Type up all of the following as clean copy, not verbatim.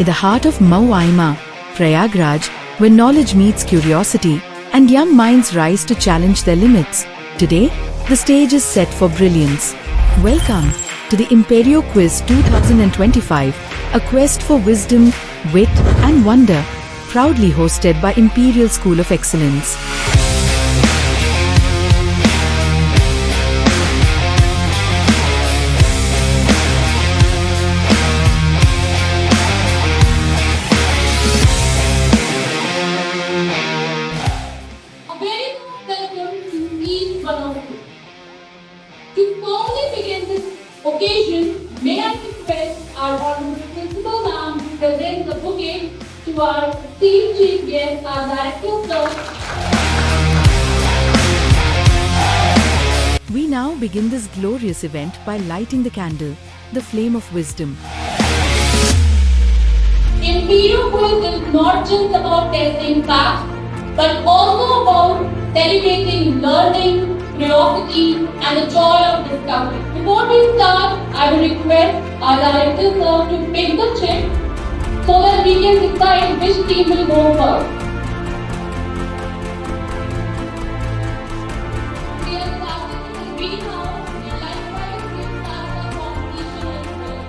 in the heart of Mauaima, Prayagraj, where knowledge meets curiosity and young minds rise to challenge their limits. Today, the stage is set for brilliance. Welcome to the Imperio Quiz 2025, a quest for wisdom, wit, and wonder, proudly hosted by Imperial School of Excellence. Occasion, may I request our Honorable Principal Ma'am to present the bouquet to our esteemed chief guest, our Director, Sir. We now begin this glorious event by lighting the candle, the flame of wisdom. Imperial Quiz is not just about testing facts, but also about celebrating learning, curiosity, and the joy of discovery. Before we start, I will request our Director, Sir, to pick the chip so that we can decide which team will go first. We are starting with the greenhouse, and likewise we start the competition as well.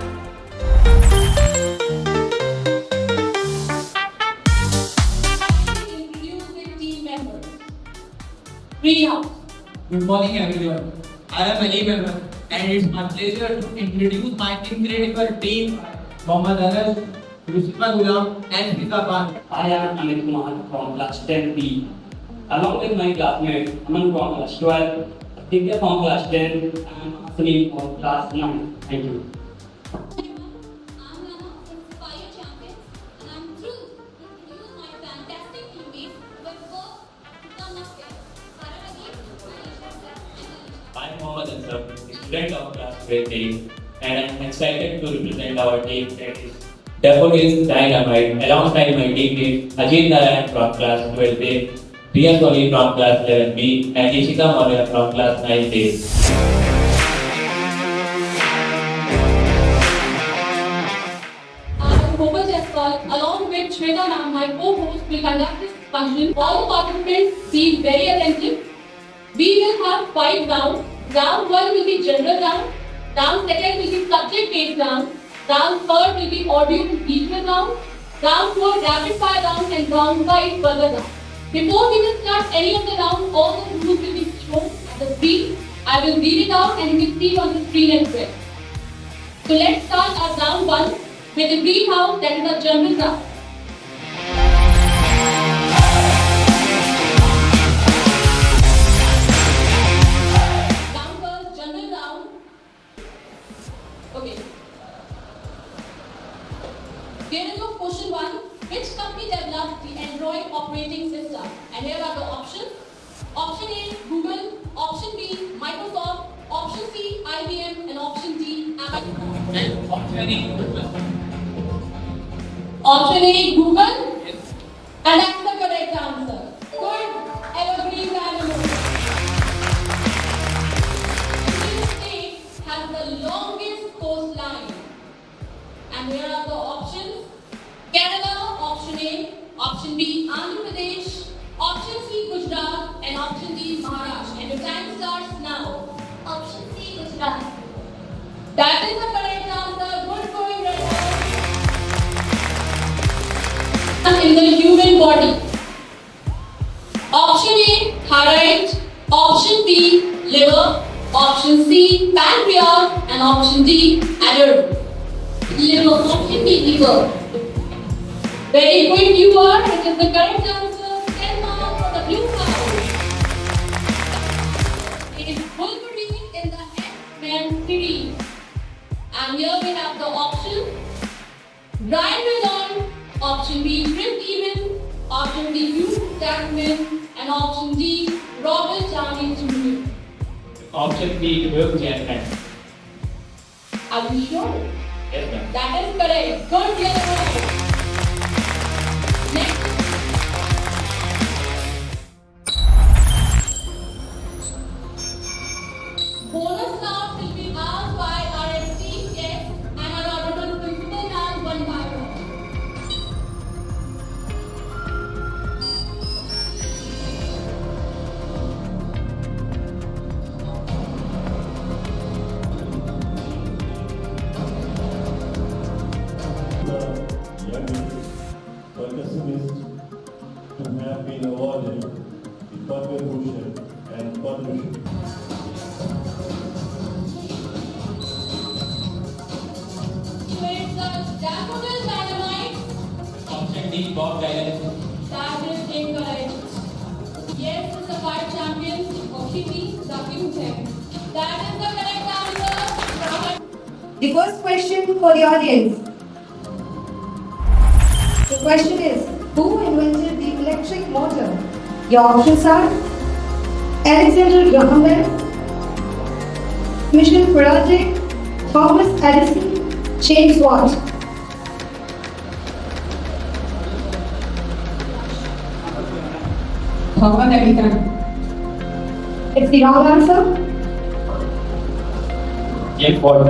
Introduce the team members. Greenhouse. Good morning, everyone. I am Ali Mehman, and it's my pleasure to introduce my incredible team, Mohammad Anas, Rusima Gulam, and Hita Khan. I am Amit Kumar from class 10B. Along with my classmates, Aman from class 12, Divya from class 10, and Asli from class 9. Thank you. I'm Lana from Fire Champions, and I'm thrilled to introduce my fantastic teammates who have worked to come up here. Saravati, Alisha, and Alisha. I'm Mohammad Ansar, student of class 12A, and I'm excited to represent our team that is Daffodils Dynamite alongside my teammates Ajit Narayan from class 12A, Priya Soni from class 11B, and Ishita Maurya from class 9A. I'm Gopa Jaiswal, along with Shweta Ma'am, my co-host, will conduct this function. All the participants be very attentive. We will have 5 rounds. Round 1 will be general round. Round 2 will be subject-based round. Round 3 will be audio and visual round. Round 4 rapid fire round, and round 5 further round. Before we will start any of the rounds, all the rules will be shown at the screen. I will read it out and you will see on the screen as well. So let's start our round 1 with the greenhouse, that is a general round. Round 1, general round. Okay. Here is your question 1. Which company developed the Android operating system? And here are the options. Option A, Google. Option B, Microsoft. Option C, IBM. And option D, Amazon. And option A, Option A, Google. And that's the correct answer. Good. Evergreen animal. Indian state has the longest coastline. And here are the options. Kerala, option A. Option B, Andhra Pradesh. Option C, Gujarat. And option D, Maharashtra. And the time starts now. Option C, Gujarat. That is the correct answer. Good going, Reza. In the human body. Option A, thyroid. Option B, liver. Option C, pancreas. And option D, adder. Liver. Option D, liver. Very good you are. It is the correct answer. 10 marks for the blue house. It is Wolverine in the X-Men series. And here we have the option. Ryan Reynolds. Option B, Chris Evans. Option D, Hugh Jackman. And option D, Robert Downey Jr. Option B, Hugh Jackman. Are you sure? Yes, ma'am. That is correct. Good yellow. Next. Bonus round will be asked by our esteemed guests and our honorable principal man one by one. So it's a daffodil dynamite. Option D, Bob Dylan. That is incorrect. Yes, it's the five champions. Option B, Zakir Hussain. That is the correct answer. The first question for the audience. The question is, who invented the electric motor? Your options are Alexander Graham Bell, Michel Faraday, Thomas Edison, James Watt. Thomas Edison. It's the wrong answer. James Bond.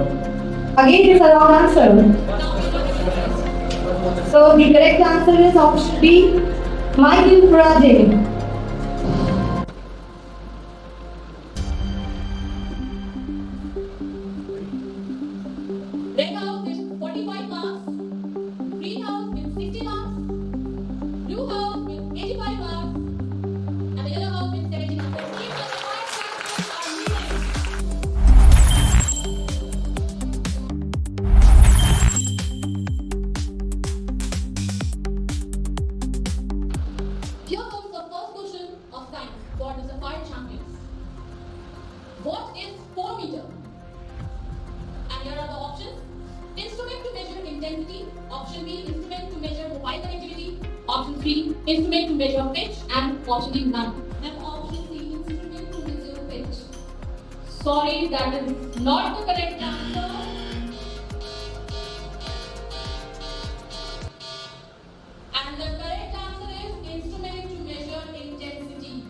Again, it's a wrong answer. So the correct answer is option B, Michael Faraday. Red house with 45 marks. Green house with 60 marks. Blue house with 85 marks. And the yellow house with 70 marks. The team of the five champions are leading. Here comes the first question of science for the Sapphire champions. What is 4 meter? And here are the options. Instrument to measure intensity. Option B, instrument to measure mobile connectivity. Option C, instrument to measure pitch. And option D, none. And option C, instrument to measure pitch. Sorry, that is not the correct answer. And the correct answer is instrument to measure intensity.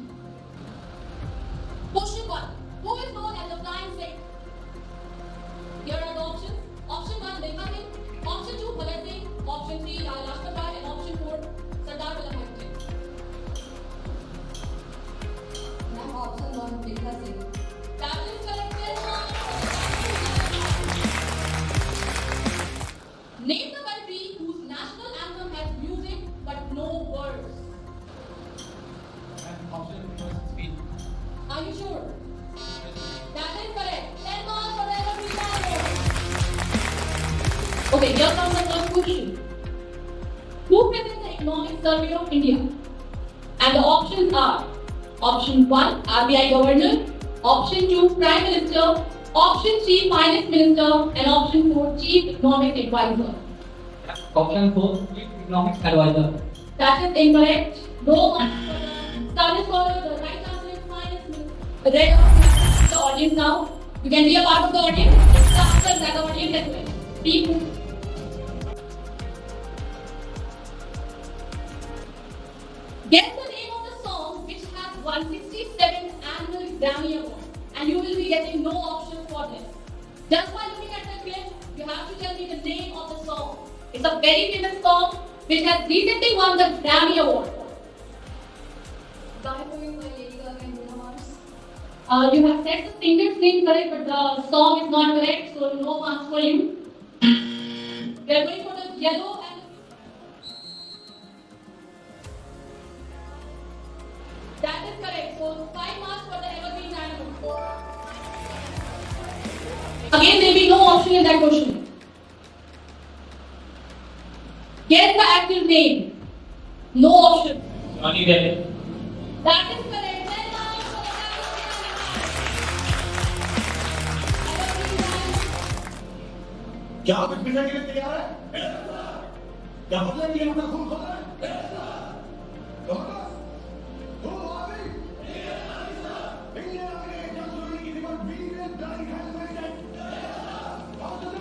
Question 1. Who is known as the flying Sikh? Here are the options. Option 1, Milkha Singh. Option 2, Bhagat Singh. Option 3, Lala Lajpat Rai. And option 4, Sardar Vallabhbhai Patel. Ma'am, option 1, Milkha Singh. That is correct. Name the country whose national anthem has music but no words. Option was speed. Are you sure? That is correct. 10 marks for the evergreen dialogue. Okay, here comes the first question. Who presents the Economic Survey of India? And the options are option 1, RBI Governor, option 2, Prime Minister, option 3, Finance Minister, and option 4, Chief Economic Advisor. Option 4, economics advisor. That is incorrect. No marks for the study scholar. The right answer is Finance Minister. Red answer the audience now. You can be a part of the audience. It's the answer that the audience has given. People. Guess the name of the song which has 167th annual Grammy Award, and you will be getting no options for this. Just by looking at the clip, you have to tell me the name of the song. It's a very famous song which has recently won the Grammy Award. You have said the singer's name correct, but the song is not correct, so no marks for you. We are going for the yellow and that is correct. So 5 marks for the evergreen animal. Again, there will be no option in that question. Guess the actual name. No option. Johnny Depp. That is correct. 10 marks for the evergreen animal. क्या आप इसमें के लिए तैयार है? क्या मतलब ये अपना खून खोल रहा है? खून आ गई? इंडिया ने जब सुनने की थी पर वीर ने डाली है मैंने how to do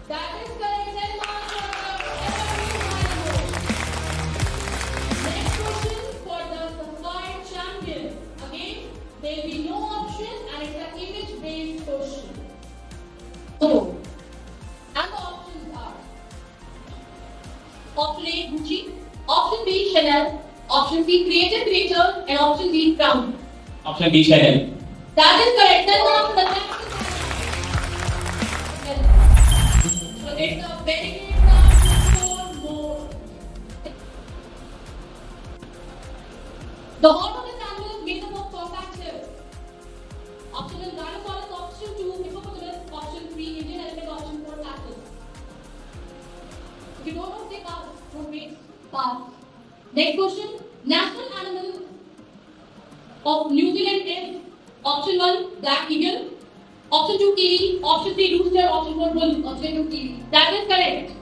That is correct. 10 marks for the evergreen animal. Next question for the Sapphire champions. Again, there will be no option and it's an image-based question. So, and the options are option A, Gucci, option B, Chanel, option C, Creative Creature, and option D, Crown. Option B, Chanel. That is correct. 10 marks for the next. So it's a very great round to score more. The horn of this animal is made up of compact hairs. Option 1 Rhinoceros, option 2 Hippopotamus, option 3 Indian elephant, option 4 Cactus. If you don't know, say pass. Don't wait. Pass. Next question. National animal of New Zealand is option 1 black eagle, option 2 kiwi, option 3 rooster, option 4 bull, option 2 kiwi. That is correct.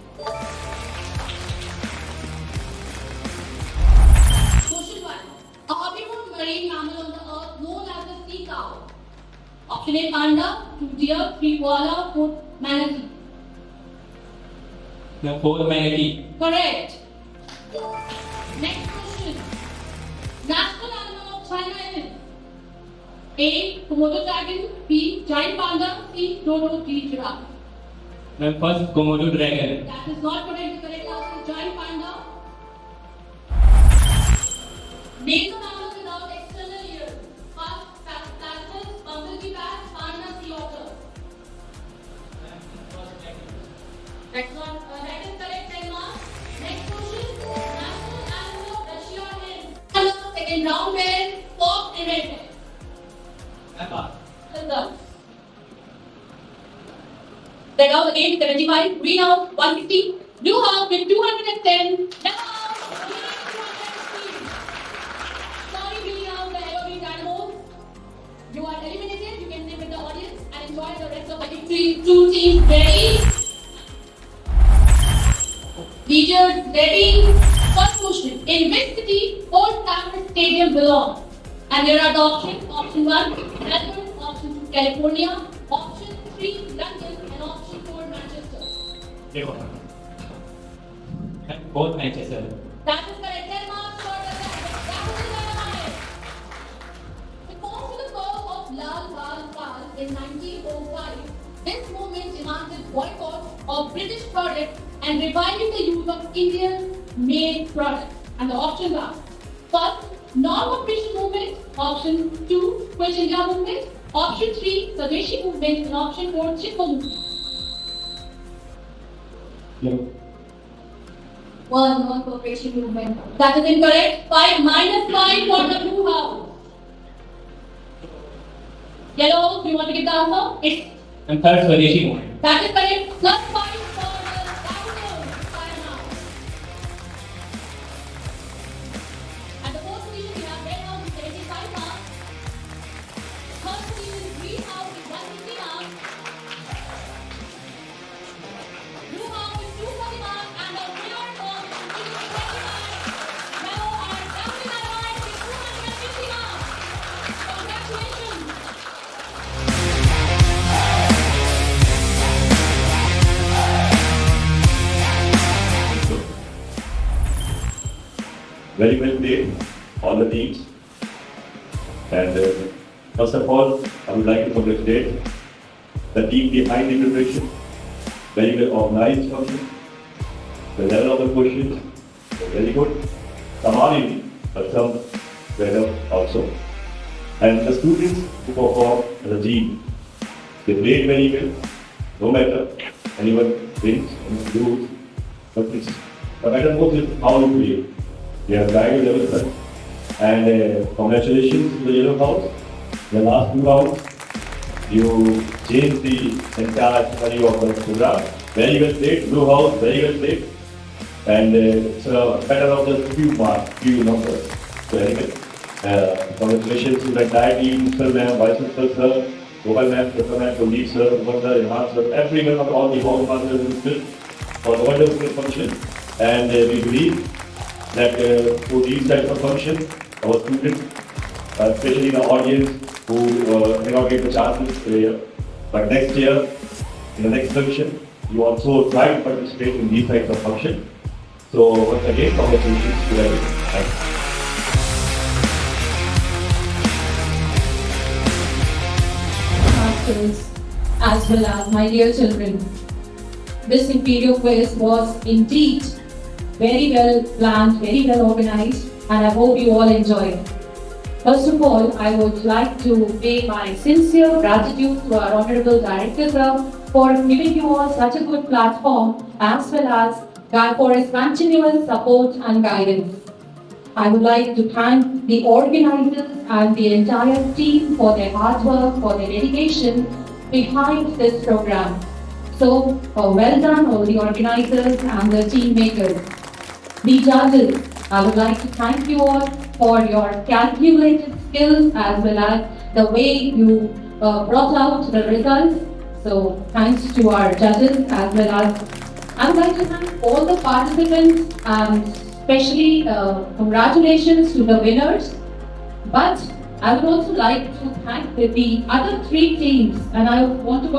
Question 1. A herbivore marine mammal on the earth known as the sea cow. Option A panda, 2 deer, 3 koala, 4 manatee. The 4 manatee. Correct. Next question. National animal of China is A. Komodo dragon, B. Giant panda, C. Dodo, D. Giraffe. The first Komodo dragon. That is not correct. The correct answer is giant panda. Name the mammals without external ears. First, platypus, bumblebee bat, panda, sea otter. That's not that is correct. 10 marks. Next question. National animal of Russia is second round where fox and red hair. Well done. Red house again 75, green house 160, blue house with 210, yellow house with 216. Sorry, green house, the LOB Dynamos. You are eliminated. You can stay with the audience and enjoy the rest of the victory. Two teams ready. Leaders ready. First question. In which city Old Trafford Stadium belongs? And there are the options. Option 1, Melbourne. Option 2, California. Option 3, London. And option 4, Manchester. Both Manchester. That is correct. 10 marks for the that was the dynamite. The call to the call of Lal Bal Pal in 1905. This movement demanded boycott of British products and reviving the use of Indian-made products. And the options are: first, non-cooperation movement; option 2, Quit India movement; option 3, Swadeshi movement; and option 4, Chipko movement. One, non-cooperation movement. That is incorrect. 5 minus 5 for the blue house. Yellow, do you want to give the answer? It's And third Swadeshi movement. that is correct. Plus 5 for the capital. 5 now. At the fourth position, we have red house with 75 marks. Third position is green house with 150 marks. Blue house with 240 marks. And the winner of the 2025 yellow and Captain Dynamite with 250 marks. Congratulations. Very well played, all the teams. And first of all, I would like to congratulate the team behind the preparation. Very well organized function. The level of the questions were very good. Some are easy, but some better also. And the students who performed as a team, they played very well. No matter anyone wins and loses, but what matter most is how you play. You have guided level well. And congratulations to the Yellow House. The last 2 rounds, you changed the entire scenario of the program. Very well played. Blue House, very well played. And it's a better of the few numbers. So anyway, congratulations to the entire team, Mr. Ma'am, Vice Principal Sir, Gopal Ma'am, Mr. Ma'am, Kuldeep Sir, Umar Sir, Imran Sir, everyone of all the hall masters for the wonderful function. And we believe that for these types of function, our students, especially the audience who may not get the chances here, but next year, in the next function, you also try to participate in these types of function. So once again, congratulations to everyone. Thank you. Masters, as well as my dear children. This Imperial quiz was indeed very well planned, very well organized, and I hope you all enjoy it. First of all, I would like to pay my sincere gratitude to our Honorable Director Sir for giving you all such a good platform, as well as for his continuous support and guidance. I would like to thank the organizers and the entire team for their hard work, for their dedication behind this program. So, well done all the organizers and the team makers. The judges, I would like to thank you all for your calculated skills as well as the way you brought out the results. So thanks to our judges as well as I would like to thank all the participants and especially congratulations to the winners. But I would also like to thank the other three teams and I want to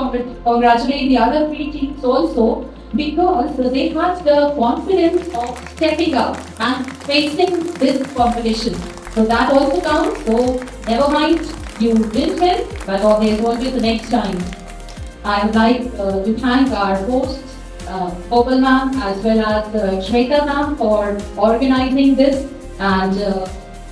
congratulate the other three teams also because they had the confidence of stepping up and facing this competition. So that also counts. So never mind, you didn't win, but there's always the next time. I would like to thank our hosts, Gopal ma'am as well as Shweta ma'am for organizing this and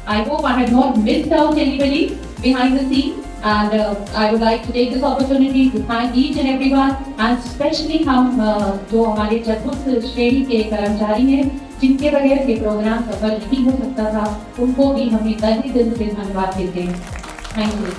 I hope I have not missed out anybody behind the scenes. And I would like to take this opportunity to thank each and everyone and especially हम जो हमारे चतुर्थ श्रेणी के कर्मचारी हैं जिनके बगैर ये प्रोग्राम सफल नहीं हो सकता था उनको भी हम तहे दिल से धन्यवाद देते हैं thank you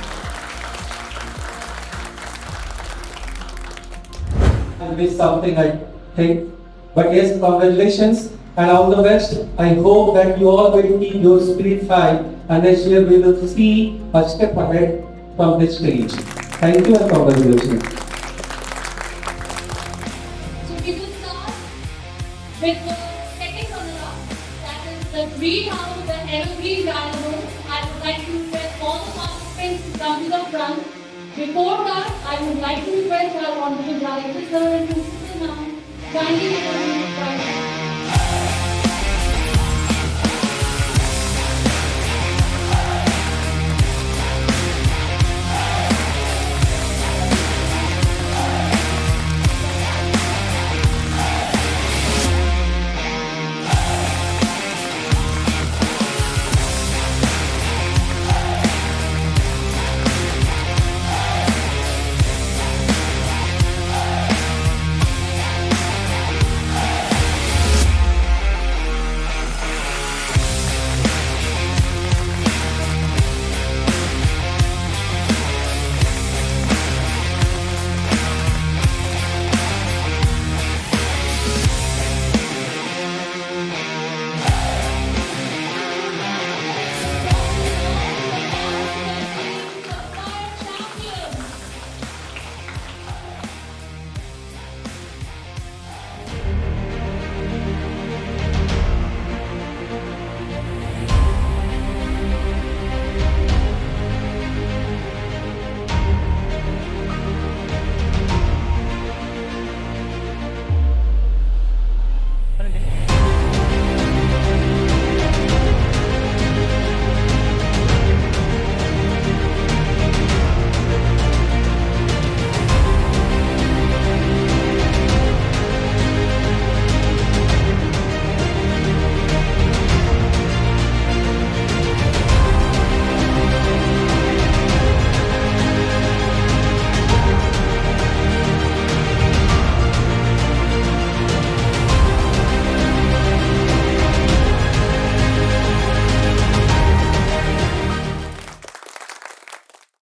I missed something, I think. But yes, congratulations and all the best. I hope that you all will keep your spirit high and next year we will see a step ahead from this stage. Thank you and congratulations. So we will start with the second runner-up, that is the green house, the evergreen dynamo. I would like to request all the participants to come to the front. Before that, I would like to request our honorable director sir and principal now kindly come to the front.